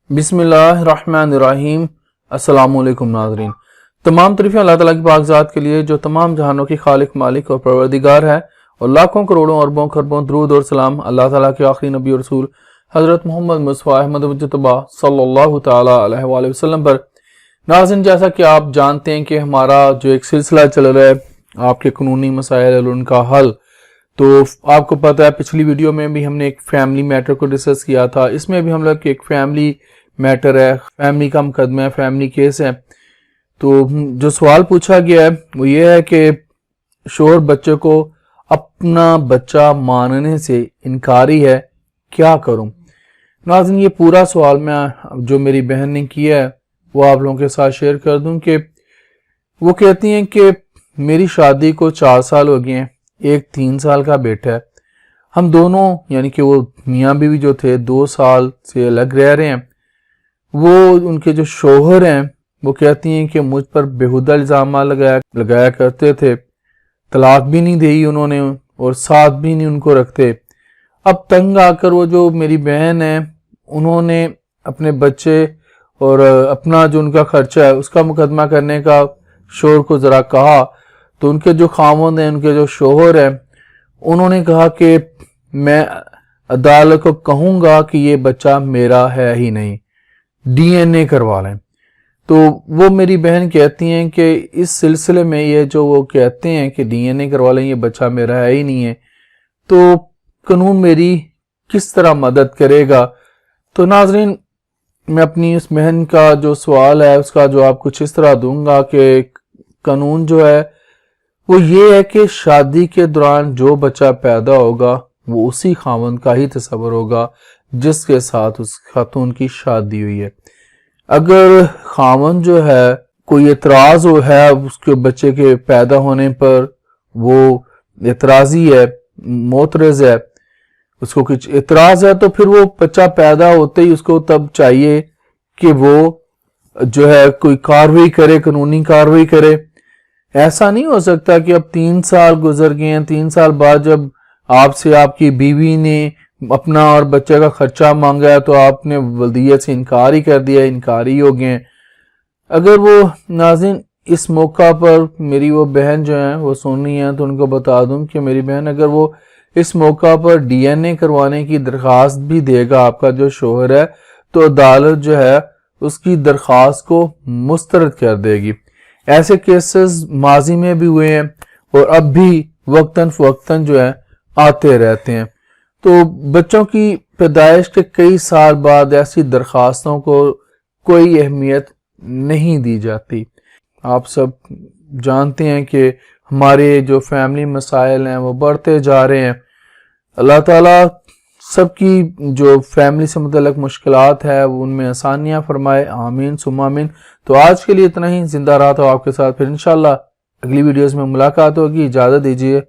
بسم اللہ الرحمن الرحیم۔ السلام علیکم ناظرین، تمام تعریفیں اللہ تعالیٰ کی پاک ذات کے لیے جو تمام جہانوں کی خالق، مالک اور پروردگار ہے، اور لاکھوں کروڑوں اربوں خربوں درود اور سلام اللہ تعالیٰ کے آخری نبی اور رسول حضرت محمد مصطفیٰ احمد مجتبیٰ صلی اللہ تعالیٰ علیہ وآلہ وسلم پر۔ ناظرین، جیسا کہ آپ جانتے ہیں کہ ہمارا جو ایک سلسلہ چل رہا ہے آپ کے قانونی مسائل اور ان کا حل، تو آپ کو پتہ ہے پچھلی ویڈیو میں بھی ہم نے ایک فیملی میٹر کو ڈسکس کیا تھا۔ اس میں بھی ہم لوگ ایک فیملی میٹر ہے، فیملی کا مقدمہ ہے، فیملی کیس ہے۔ تو جو سوال پوچھا گیا ہے وہ یہ ہے کہ شوہر بچے کو اپنا بچہ ماننے سے انکاری ہے، کیا کروں؟ ناظرین، یہ پورا سوال میں جو میری بہن نے کیا ہے وہ آپ لوگوں کے ساتھ شیئر کر دوں کہ وہ کہتی ہیں کہ میری شادی کو 4 سال ہو گئے ہیں، ایک 3 سال کا بیٹا ہے، ہم دونوں یعنی کہ وہ میاں بیوی جو تھے 2 سال سے الگ رہ رہے ہیں۔ وہ ان کے جو شوہر ہیں وہ کہتی ہیں کہ مجھ پر بےہودہ الزامات لگایا کرتے تھے، طلاق بھی نہیں دی انہوں نے اور ساتھ بھی نہیں ان کو رکھتے۔ اب تنگ آ کر وہ جو میری بہن ہے انہوں نے اپنے بچے اور اپنا جو ان کا خرچہ ہے اس کا مقدمہ کرنے کا شوہر کو ذرا کہا، تو ان کے جو خاوند ہیں، ان کے جو شوہر ہیں، انہوں نے کہا کہ میں عدالت کو کہوں گا کہ یہ بچہ میرا ہے ہی نہیں، ڈی این اے کروا لیں۔ تو وہ میری بہن کہتی ہیں کہ اس سلسلے میں یہ جو وہ کہتے ہیں کہ ڈی این اے کروا لیں، یہ بچہ میرا ہے ہی نہیں ہے، تو قانون میری کس طرح مدد کرے گا؟ تو ناظرین، میں اپنی اس بہن کا جو سوال ہے اس کا جواب کچھ اس طرح دوں گا کہ قانون جو ہے وہ یہ ہے کہ شادی کے دوران جو بچہ پیدا ہوگا وہ اسی خاوند کا ہی تصور ہوگا جس کے ساتھ اس خاتون کی شادی ہوئی ہے۔ اگر خاوند جو ہے کوئی اعتراض ہے اس کے بچے کے پیدا ہونے پر، وہ اعتراضی ہے، معترض ہے، اس کو کچھ اعتراض ہے، تو پھر وہ بچہ پیدا ہوتے ہی اس کو تب چاہیے کہ وہ جو ہے کوئی کارروائی کرے، قانونی کارروائی کرے۔ ایسا نہیں ہو سکتا کہ اب 3 سال گزر گئے ہیں، 3 سال بعد جب آپ سے آپ کی بیوی نے اپنا اور بچے کا خرچہ مانگا ہے تو آپ نے ولدیت سے انکار ہی کر دیا، انکاری ہو گئے ہیں۔ اگر وہ ناظرین اس موقع پر میری وہ بہن جو ہیں وہ سننی ہیں تو ان کو بتا دوں کہ میری بہن اگر وہ اس موقع پر ڈی این اے کروانے کی درخواست بھی دے گا آپ کا جو شوہر ہے، تو عدالت جو ہے اس کی درخواست کو مسترد کر دے گی۔ ایسے کیسز ماضی میں بھی ہوئے ہیں اور اب بھی وقتاً فوقتاً جو ہے آتے رہتے ہیں۔ تو بچوں کی پیدائش کے کئی سال بعد ایسی درخواستوں کو کوئی اہمیت نہیں دی جاتی۔ آپ سب جانتے ہیں کہ ہمارے جو فیملی مسائل ہیں وہ بڑھتے جا رہے ہیں۔ اللہ تعالیٰ سب کی جو فیملی سے متعلق مشکلات ہے وہ ان میں آسانیاں فرمائے، آمین ثم آمین۔ تو آج کے لیے اتنا ہی، زندہ رہتا ہوں آپ کے ساتھ، پھر انشاءاللہ اگلی ویڈیوز میں ملاقات ہوگی۔ اجازت دیجیے،